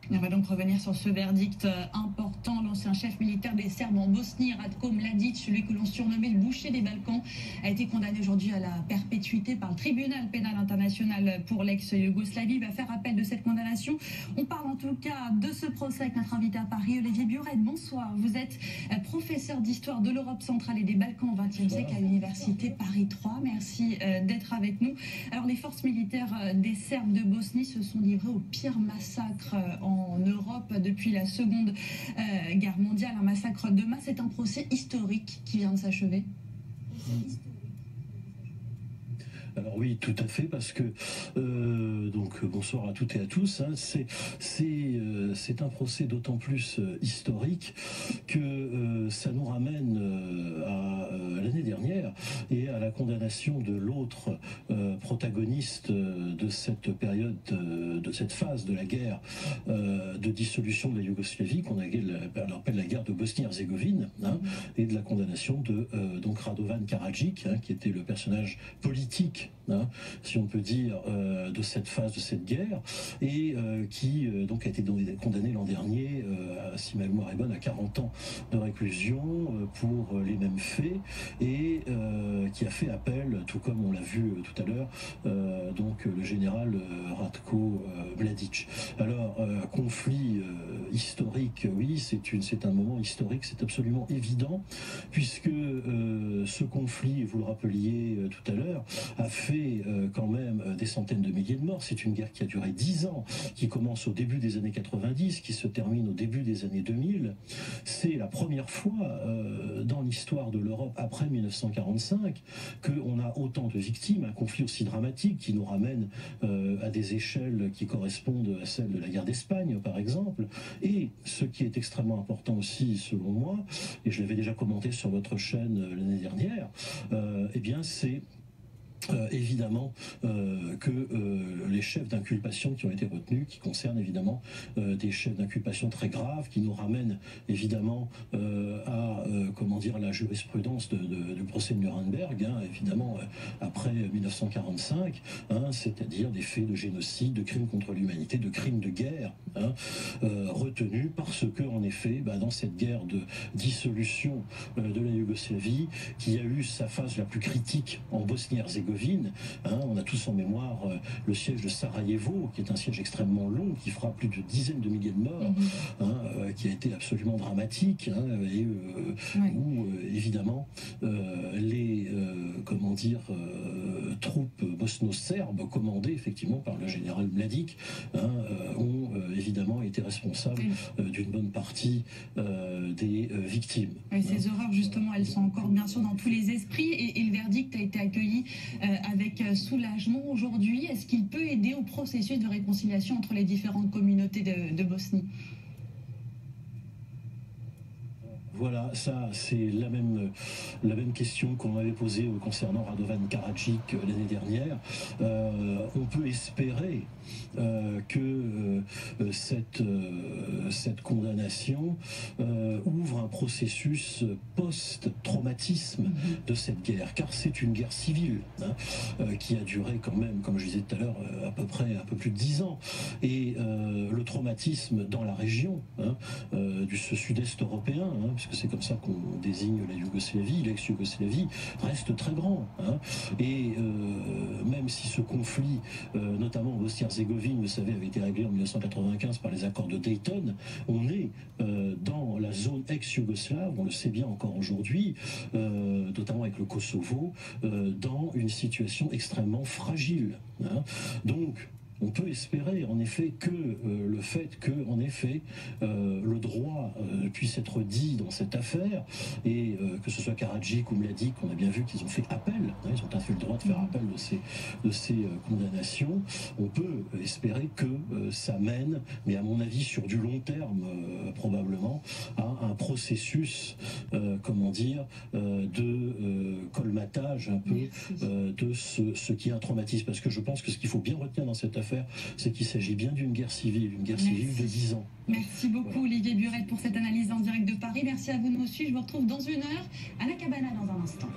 On va donc revenir sur ce verdict important. L'ancien chef militaire des Serbes en Bosnie, Ratko Mladic, celui que l'on surnommait le boucher des Balkans, a été condamné aujourd'hui à la perpétuité par le tribunal pénal international pour l'ex-Yougoslavie. Il va faire appel de cette condamnation. On parle en tout cas de ce procès avec notre invité à Paris, Olivier Burette. Bonsoir. Vous êtes professeur d'histoire de l'Europe centrale et des Balkans au XXe siècle à l'université Paris 3. Merci d'être avec nous. Alors, les forces militaires des Serbes de Bosnie se sont livrées au pire massacre en Europe depuis la Seconde Guerre mondiale, un massacre de masse. C'est un procès historique qui vient de s'achever. Alors oui, tout à fait, parce que donc bonsoir à toutes et à tous. Hein, c'est un procès d'autant plus historique que ça nous ramène à l'année dernière et à la condamnation de l'autre protagoniste de cette période, de cette phase de la guerre de dissolution de la Yougoslavie, qu'on appelle la guerre de Bosnie-Herzégovine, hein, et de la condamnation de donc Radovan Karadzic, hein, qui était le personnage politique, hein, si on peut dire, de cette phase de cette guerre, et qui donc a été condamné l'an dernier, si ma mémoire est bonne, à 40 ans de réclusion pour les mêmes faits, et qui a fait appel, tout comme on l'a vu tout à l'heure, donc le général Ratko Mladic. Alors, conflit historique, oui, c'est un moment historique, c'est absolument évident, puisque ce conflit, vous le rappeliez tout à l'heure, a fait quand même des centaines de milliers de morts. C'est une guerre qui a duré 10 ans, qui commence au début des années 90, qui se termine au début des années 2000. C'est la première fois dans l'histoire de l'Europe après 1945 qu'on a autant de victimes, un conflit aussi dramatique qui nous ramène à des échelles qui correspondent à celles de la guerre d'Espagne, par exemple. Et ce qui est extrêmement important aussi, selon moi, et je l'avais déjà commenté sur votre chaîne l'année dernière, eh bien c'est évidemment que les chefs d'inculpation qui ont été retenus, qui concernent évidemment des chefs d'inculpation très graves, qui nous ramènent évidemment à comment dire, la jurisprudence du procès de Nuremberg, hein, évidemment après 1945, hein, c'est-à-dire des faits de génocide, de crimes contre l'humanité, de crimes de guerre, hein, retenus parce que en effet, dans cette guerre de dissolution de la Yougoslavie, qui a eu sa phase la plus critique en Bosnie-Herzégovine, hein, on a tous en mémoire le siège de Sarajevo, qui est un siège extrêmement long, qui fera plus de dizaines de milliers de morts, hein, qui a été absolument dramatique, hein, et où évidemment les comment dire, troupes bosno-serbes commandées effectivement par le général Mladic, hein, ont évidemment été responsables d'une bonne partie des victimes. Et ces horreurs, justement, elles sont encore bien sûr dans tous les esprits, et le verdict a été accueilli avec soulagement aujourd'hui. Est-ce qu'il peut aider au processus de réconciliation entre les différentes communautés de Bosnie ? Voilà, ça c'est la même question qu'on avait posée concernant Radovan Karadzic l'année dernière. On peut espérer que cette condamnation ouvre un processus post-traumatisme de cette guerre, car c'est une guerre civile, hein, qui a duré quand même, comme je disais tout à l'heure, à peu près un peu plus de 10 ans. Et le traumatisme dans la région, hein, du sud-est européen, hein, puisque c'est comme ça qu'on désigne la Yougoslavie, l'ex-Yougoslavie, reste très grand, hein. Et même si ce conflit, notamment en Bosnie-Herzégovine, vous savez, avait été réglé en 1995 par les accords de Dayton, on est dans la zone ex-yougoslave, on le sait bien encore aujourd'hui, notamment avec le Kosovo, dans une situation extrêmement fragile, hein. Donc, on peut espérer en effet que le fait que en effet le droit puisse être dit dans cette affaire, et que ce soit Karadzic ou Mladic, on a bien vu qu'ils ont fait appel, hein, ils ont tout à fait le droit de faire appel de ces condamnations. On peut espérer que ça mène, mais à mon avis sur du long terme probablement, à un processus comment dire, de colmatage un peu de ce qui est un traumatisme, parce que je pense que ce qu'il faut bien retenir dans cette affaire, c'est qu'il s'agit bien d'une guerre civile, de 10 ans. Merci beaucoup, voilà. Olivier Burette, pour cette analyse en direct de Paris. Merci à vous de nous suivre. Je vous retrouve dans une heure à la Cabana dans un instant.